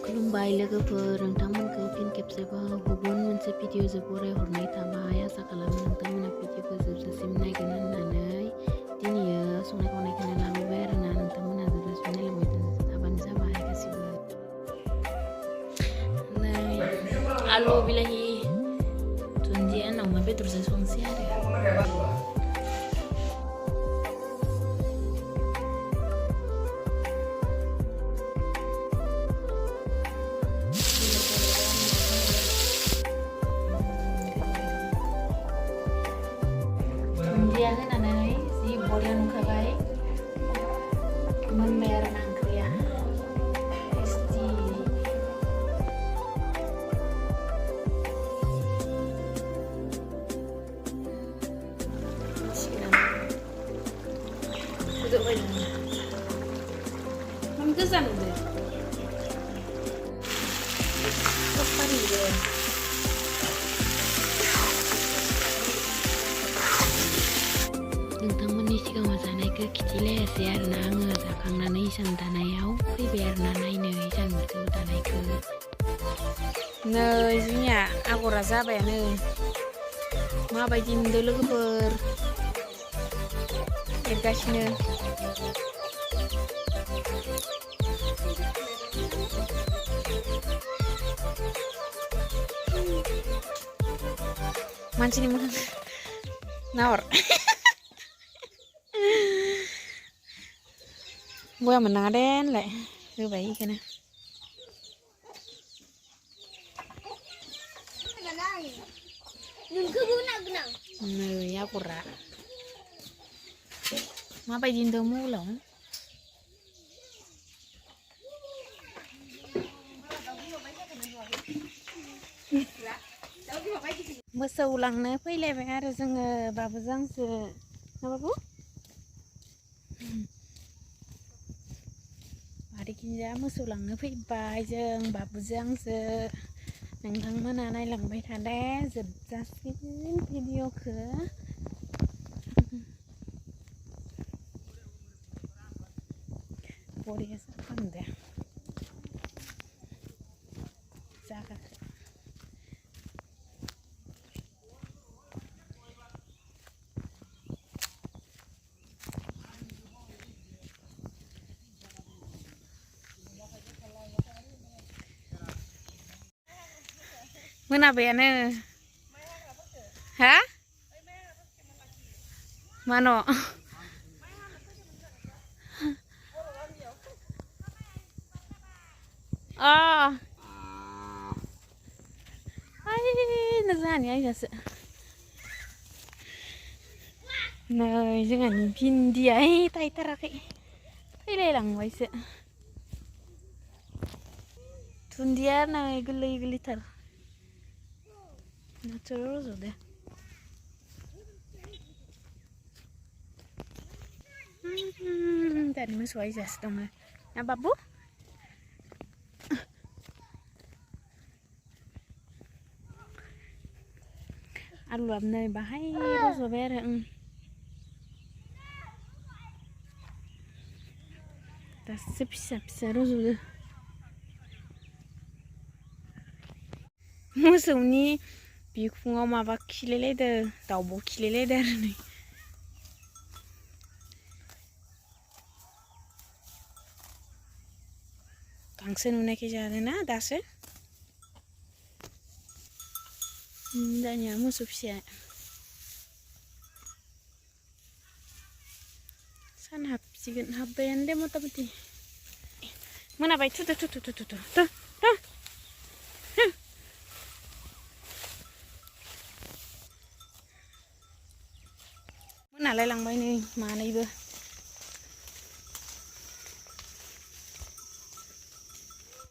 खुलुमबाय लोगोफोर नोंथांमोनखौ फिन खेबसेबाव गुबुन मोनसे भिडिअ जों बरायहरनाय थाबाय आसा खालामो नोंथांमोना भिडिअखौ जोबजासिम नायगोन होननानै दिनैयो संनाय खावनायखौनो लाबोबाय आरोना नोंथांमोना जोबजासिम नायलांबाय थाबानो जाबाय गासिबो नै आलु बिलाहि दुन्दिया अमा बेदरजों संसै आरो दुन्दिया होनानै जि बरिया नुखाबाय मोनबाय आरो ना ओंख्रिया टेस्टि गोदौबाय मान गोजा नुदों सफारिबो नोंथांमोननि सिगाङाव जानायखौ खिथिलायासै आरोना आङो जाखांनानै इसान दानायाव फैबाय आरोना नायनो इसानफोरखौ दानायखौ नै जोंनिया आगरा जाबायानो माबायदि नुदों लोगोफोर एरगासिनो मानसिनि मोखां नाहर बया मोननाङा दे होनलाय होबाय बेखौनो नै आगरा माबायदि नुदों मबाइलाव मोसौ लांनो फैलायबाय आरो जोङो बाबुजों आंसो ना बाबु बारिखिजा मोसौ लांनो फैबाय जों बाबुजों आंसो नोंथांमोना नायलांबाय थादे जोबजासिम भिडिअखौ बरिया जाखांदो जागाखो मोनाबायानो हा मानो जोंहानि आइयासो नै जोंहानि भिन्दिया थायथाराखै थैलायलांबायसो दुन्दिया नै गोरलै गोरलैथार नाथुर रज'दो दानि मोसौआ इजासो दङ ना बाबु आलुआबो नै बाहाय रज'बाय आरो दासो फिसा फिसा रज'दो मोसौनि बिखुङाव माबा खिलायलायदो दाउब' खिलायलायदो आरो नै गांसो नुनायखाय जादों ना दासो दानिया मोसौ फिसाया सान हाबसिगोन हाबबायानो दे मथा मथि मोनाबाय थुदो थुदो थुदो थुदो मोनालाय लांबाय नै मानैबो